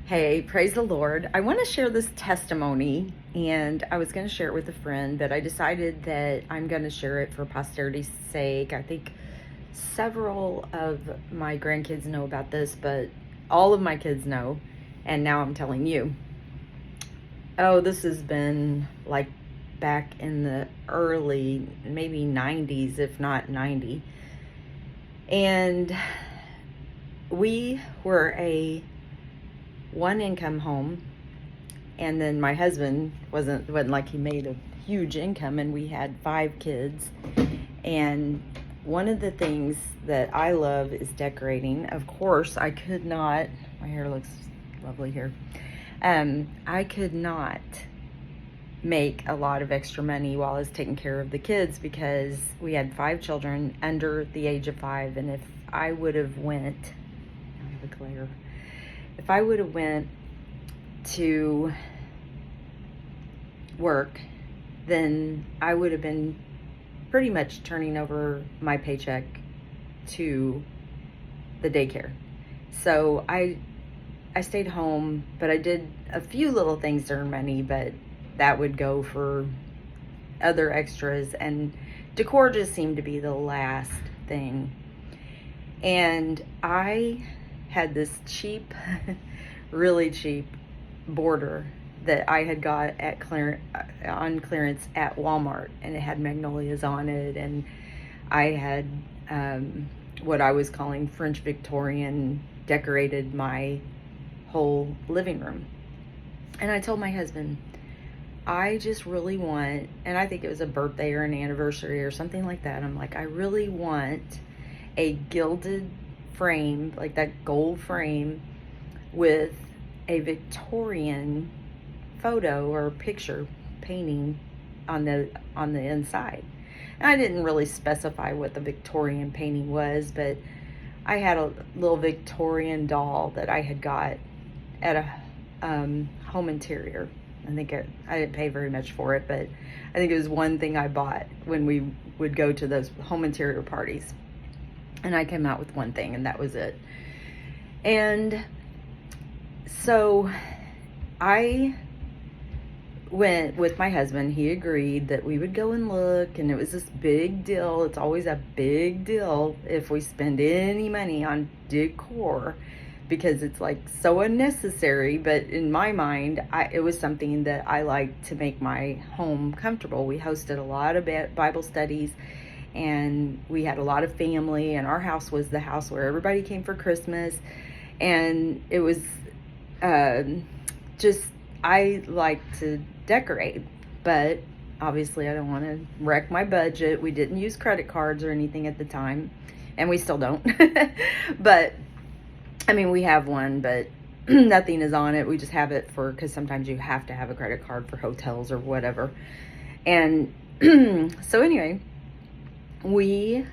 Hey, praise the Lord. I want to share this testimony, and I was going to share it with a friend, but I decided that I'm going to share it for posterity's sake. I think several of my grandkids know about this, but all of my kids know, and now I'm telling you. Oh, this has been like back in the early, maybe 90s, if not 90. And we were a one income home, and then my husband wasn't like he made a huge income, and we had 5 kids. And one of the things that I love is decorating. Of course, I could not, my hair looks lovely here. I could not make a lot of extra money while I was taking care of the kids because we had 5 children under the age of 5. And if I would have went, I have a glare. If I would have went to work, then I would have been pretty much turning over my paycheck to the daycare. So I stayed home, but I did a few little things to earn money, but that would go for other extras, and decor just seemed to be the last thing. And I had this cheap, really cheap border that I had got at on clearance at Walmart, and it had magnolias on it, and I had what I was calling French Victorian decorated my whole living room. And I told my husband, I just really want, and I think it was a birthday or an anniversary or something like that, I'm like, I really want a gilded frame, like that gold frame with a Victorian photo or picture painting on the inside. And I didn't really specify what the Victorian painting was, but I had a little Victorian doll that I had got at a home interior. I think I didn't pay very much for it, but I think it was one thing I bought when we would go to those home interior parties. And I came out with one thing, and that was it. And so I went with my husband. He agreed that we would go and look, and it was this big deal. It's always a big deal if we spend any money on decor, because it's like so unnecessary. But in my mind, it was something that I like to make my home comfortable. We hosted a lot of Bible studies, and we had a lot of family, and our house was the house where everybody came for Christmas. And it was just, I like to decorate, but obviously I don't want to wreck my budget. We didn't use credit cards or anything at the time, and we still don't. But I mean, we have one, but nothing is on it. We just have it because sometimes you have to have a credit card for hotels or whatever. And so anyway, we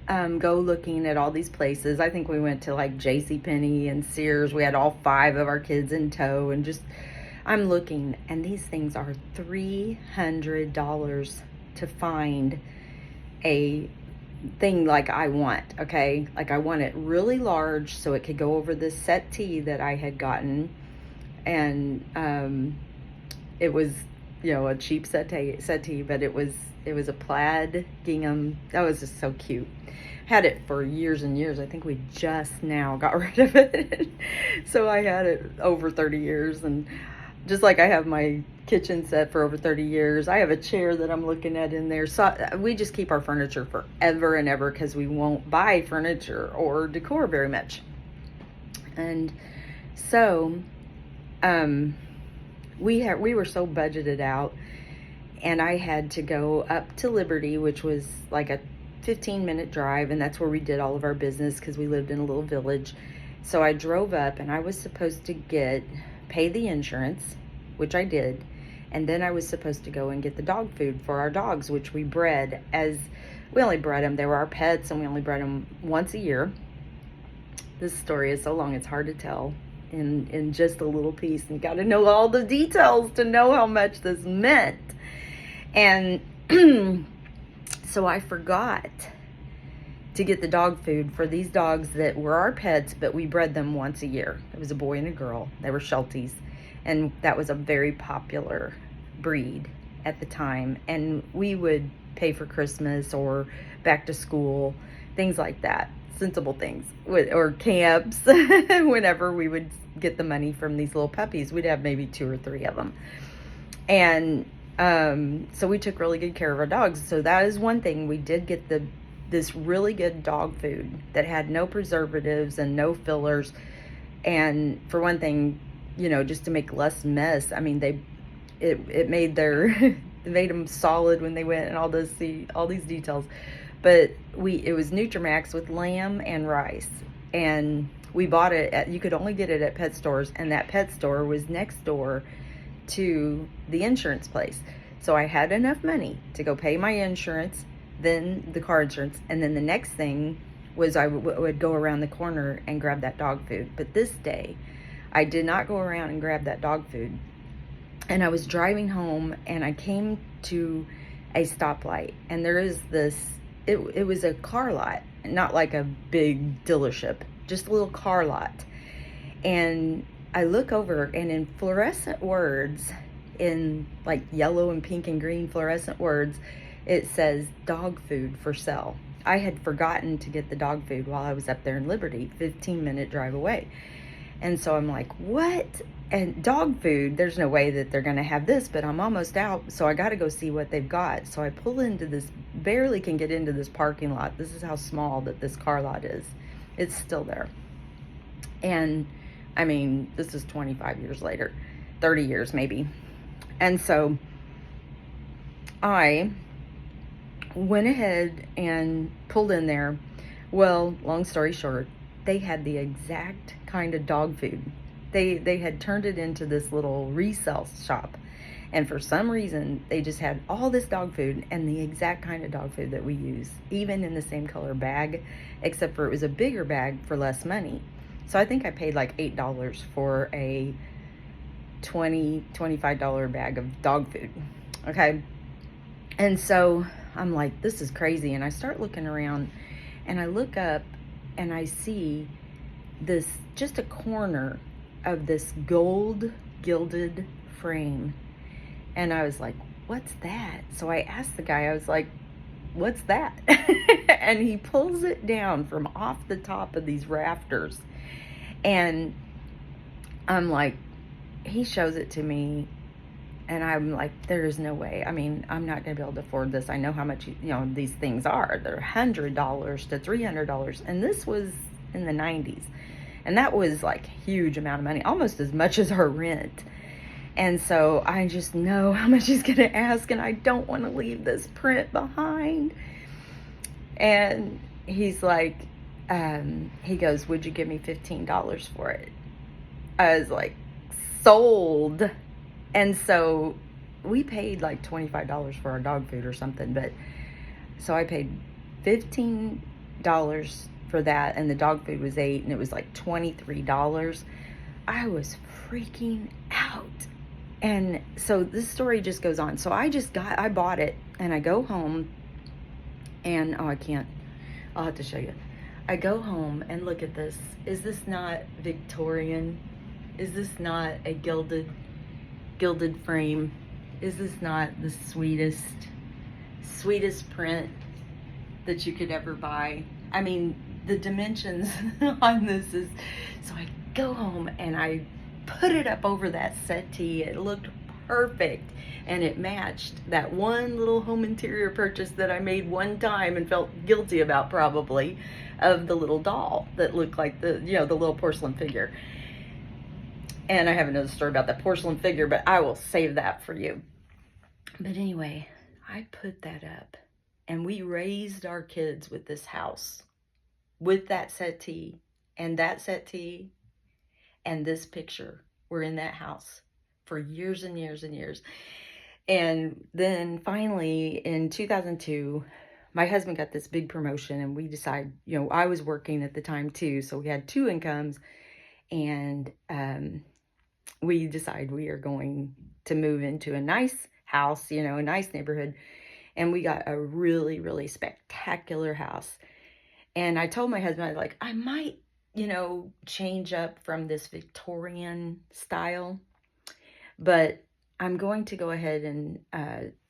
go looking at all these places. I think we went to like JCPenney and Sears. We had all 5 of our kids in tow, and just, I'm looking, and these things are $300 to find a thing like I want, okay? Like I want it really large so it could go over this settee that I had gotten. And it was, a cheap settee, but it was a plaid gingham. That was just so cute. Had it for years and years. I think we just now got rid of it. So I had it over 30 years, and just like I have my kitchen set for over 30 years, I have a chair that I'm looking at in there. So we just keep our furniture forever and ever because we won't buy furniture or decor very much. And so we were so budgeted out, and I had to go up to Liberty, which was like a 15-minute drive, and that's where we did all of our business because we lived in a little village. So I drove up, and I was supposed to pay the insurance, which I did, and then I was supposed to go and get the dog food for our dogs, which we bred. As we only bred them, they were our pets, and we only bred them once a year. This story is so long it's hard to tell in just a little piece, and you got to know all the details to know how much this meant. And so I forgot to get the dog food for these dogs that were our pets, but we bred them once a year. It was a boy and a girl. They were Shelties, and that was a very popular breed at the time. And we would pay for Christmas or back to school, things like that, sensible things, or camps. Whenever we would get the money from these little puppies, we'd have maybe 2 or 3 of them. And so we took really good care of our dogs. So that is one thing. We did get this really good dog food that had no preservatives and no fillers. And for one thing, you know, just to make less mess. I mean, it made their it made them solid when they went, and all these details. But it was Nutramax with lamb and rice, and we bought it at, you could only get it at pet stores, and that pet store was next door to the insurance place. So I had enough money to go pay my insurance, then the car insurance, and then the next thing was I would go around the corner and grab that dog food. But this day, I did not go around and grab that dog food. And I was driving home, and I came to a stoplight, and there is this, it was a car lot, not like a big dealership, just a little car lot. And I look over, and in fluorescent words, in like yellow and pink and green fluorescent words, it says dog food for sale. I had forgotten to get the dog food while I was up there in Liberty, 15-minute drive away. And so I'm like, what? And dog food, there's no way that they're going to have this, but I'm almost out, so I got to go see what they've got. So I pull into this, barely can get into this parking lot. This is how small that this car lot is. It's still there. And I mean, this is 25 years later, 30 years maybe. And so I went ahead and pulled in there. Well, long story short, they had the exact kind of dog food. They had turned it into this little resale shop. And for some reason, they just had all this dog food and the exact kind of dog food that we use, even in the same color bag, except for it was a bigger bag for less money. So I think I paid like $8 for a $25 bag of dog food. Okay. And so I'm like, this is crazy. And I start looking around, and I look up, and I see this, just a corner of this gold gilded frame. And I was like, what's that? So I asked the guy, I was like, what's that? And he pulls it down from off the top of these rafters. And I'm like, he shows it to me, and I'm like, there is no way. I mean, I'm not going to be able to afford this. I know how much, these things are. They're $100 to $300. And this was in the 90s. And that was like a huge amount of money, almost as much as our rent. And so I just know how much he's going to ask, and I don't want to leave this print behind. And he's like, he goes, would you give me $15 for it? I was like, sold. And so we paid like $25 for our dog food or something. But so I paid $15 for that, and the dog food was $8, and it was like $23. I was freaking out. And so this story just goes on. So I bought it, and I go home, and I'll have to show you. I go home and look at this. Is this not Victorian? Is this not a gilded frame? Is this not the sweetest print that you could ever buy? I mean, the dimensions on this is, so I go home and I put it up over that settee. It looked perfect, and it matched that one little home interior purchase that I made one time and felt guilty about, probably, of the little doll that looked like the little porcelain figure. And I have another story about that porcelain figure, but I will save that for you. But anyway, I put that up, and we raised our kids with this house, with that settee, and this picture were in that house for years and years and years. And then finally in 2002, my husband got this big promotion, and we decided, I was working at the time too, so we had 2 incomes, and we decided we are going to move into a nice house, a nice neighborhood. And we got a really, really spectacular house. And I told my husband, I was like, I might, change up from this Victorian style, but I'm going to go ahead and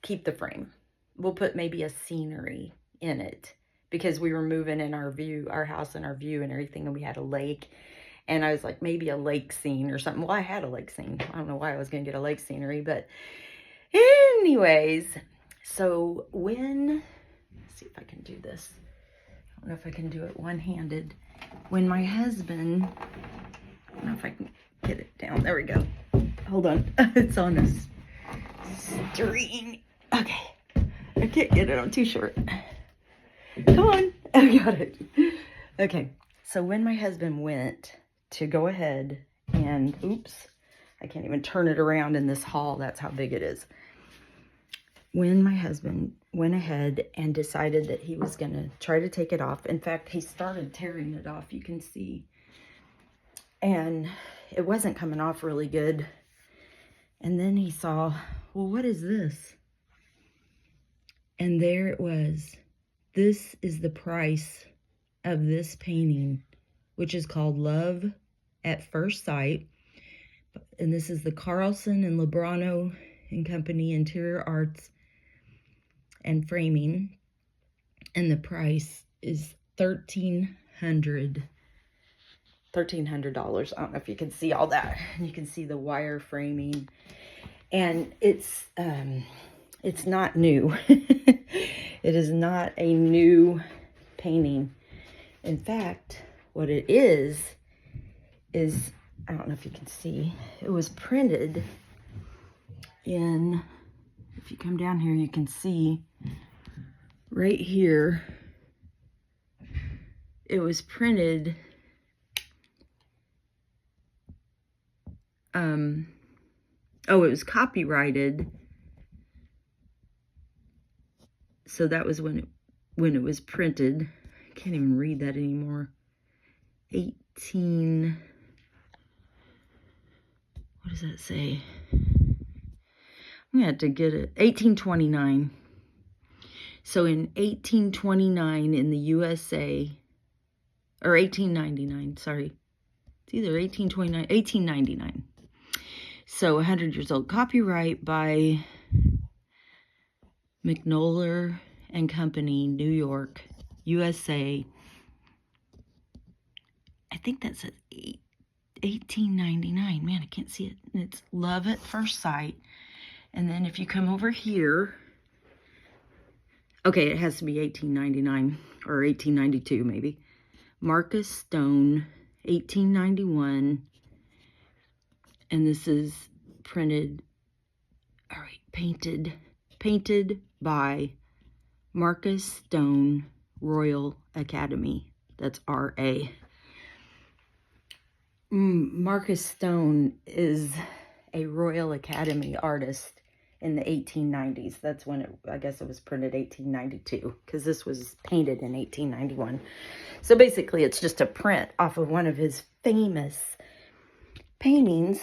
keep the frame. We'll put maybe a scenery in it because we were moving in our house and our view and everything, and we had a lake. And I was like, maybe a lake scene or something. Well, I had a lake scene. I don't know why I was going to get a lake scenery, but anyways, so let's see if I can do this. I don't know if I can do it one-handed. When my husband, I don't know if I can get it down. There we go. Hold on. It's on a string. Okay. I can't get it. I'm too short. Come on. I got it. Okay. So when my husband went to go ahead and, oops, I can't even turn it around in this hall. That's how big it is. When my husband went ahead and decided that he was going to try to take it off. In fact, he started tearing it off, you can see. And it wasn't coming off really good. And then he saw, well, what is this? And there it was. This is the price of this painting, which is called Love at First Sight. And this is the Carlson and Lebrano and Company Interior Arts and Framing. And the price is $1,300. $1,300. I don't know if you can see all that. You can see the wire framing. And it's not new. It is not a new painting. In fact, what it is, I don't know if you can see, it was printed in, if you come down here, you can see right here, it was printed, it was copyrighted. So that was when it was printed. I can't even read that anymore. What does that say? I'm gonna have to get it. 1829. So in 1829 in the USA, or 1899, sorry. It's either 1829, 1899. So 100 years old. Copyright by McNoller and Company, New York, USA. I think that's at 1899. Man, I can't see it. And it's Love at First Sight. And then if you come over here, okay, it has to be 1899 or 1892 maybe. Marcus Stone, 1891. And this is printed, all right, painted by Marcus Stone Royal Academy. That's R.A. Marcus Stone is a Royal Academy artist in the 1890s. That's when I guess it was printed 1892, because this was painted in 1891. So basically it's just a print off of one of his famous paintings,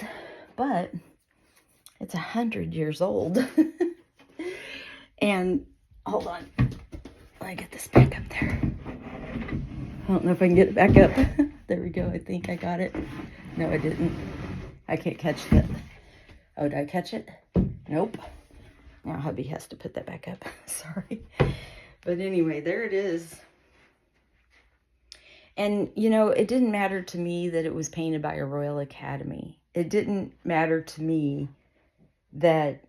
but it's 100 years old. And hold on, let me get this back up there. I don't know if I can get it back up. There we go. I think I got it. No, I didn't. I can't catch that. Oh, did I catch it? Nope. Now hubby has to put that back up. Sorry. But anyway, there it is. And, it didn't matter to me that it was painted by a Royal Academy. It didn't matter to me that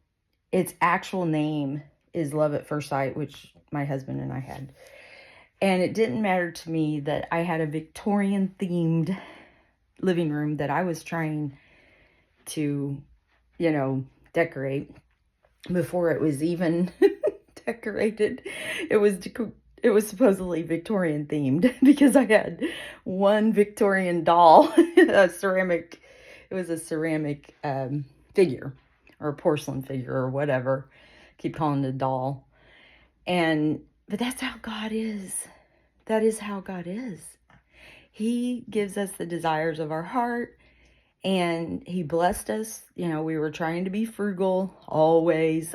its actual name is Love at First Sight, which my husband and I had. And it didn't matter to me that I had a Victorian-themed living room that I was trying to, decorate before it was even decorated. It was supposedly Victorian themed because I had one Victorian doll, a ceramic figure or a porcelain figure or whatever. Keep calling it a doll. But that's how God is. That is how God is. He gives us the desires of our heart, and he blessed us. We were trying to be frugal, always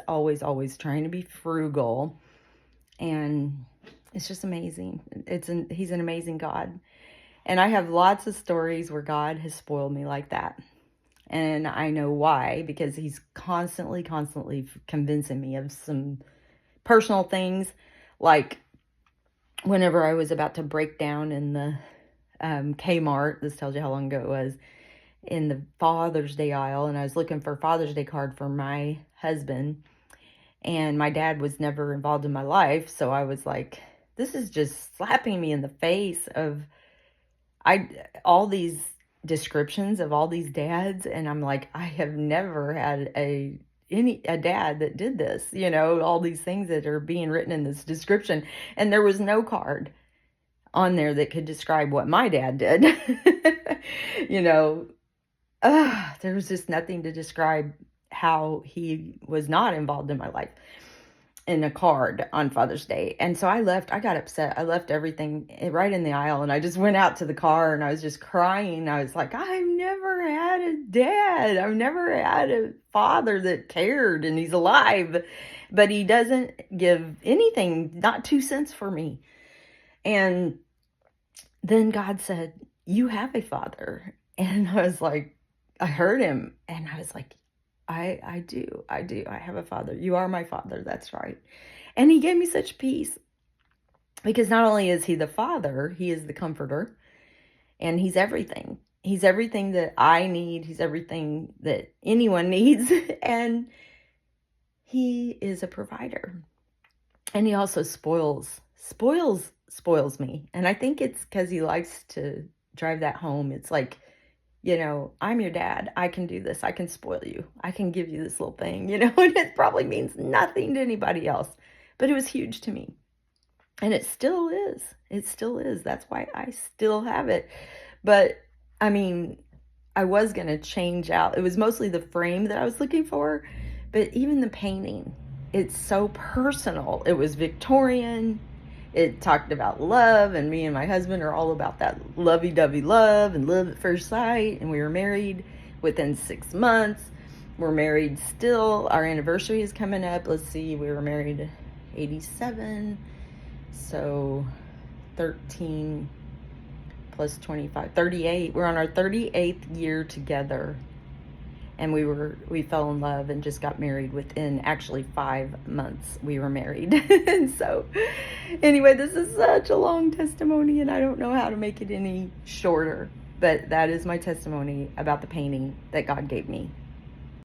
trying to be frugal. And It's just amazing. He's an amazing God. And I have lots of stories where God has spoiled me like that. And I know why, because he's constantly convincing me of some personal things. Like whenever I was about to break down in the Kmart, this tells you how long ago it was, in the Father's Day aisle, and I was looking for a Father's Day card for my husband. And my dad was never involved in my life, so I was like, this is just slapping me in the face of all these descriptions of all these dads, and I'm like, I have never had a dad that did this, all these things that are being written in this description, and there was no card on there that could describe what my dad did. you know there was just nothing to describe how he was not involved in my life in a card on Father's Day. And so I got upset. I left everything right in the aisle, and I just went out to the car, and I was just crying. I was like, I've never had a dad. I've never had a father that cared, and he's alive, but he doesn't give anything, not 2 cents for me. And then God said, you have a father. And I was like, I heard him, and I was like, I do. I have a father. You are my father. That's right. And he gave me such peace, because not only is he the father, he is the comforter, and he's everything. He's everything that I need. He's everything that anyone needs. And he is a provider. And he also spoils me. And I think it's because he likes to drive that home. It's like, I'm your dad. I can do this. I can spoil you. I can give you this little thing, and it probably means nothing to anybody else, but it was huge to me. And it still is. It still is. That's why I still have it. But I mean, I was going to change out. It was mostly the frame that I was looking for, but even the painting, it's so personal. It was Victorian. It talked about love, and me and my husband are all about that lovey-dovey love and love at first sight. And we were married within 6 months. We're married still. Our anniversary is coming up. Let's see, we were married 87. So 13 plus 25, 38. We're on our 38th year together. And we fell in love and just got married within actually 5 months. We were married. And so anyway, this is such a long testimony, and I don't know how to make it any shorter. But that is my testimony about the painting that God gave me.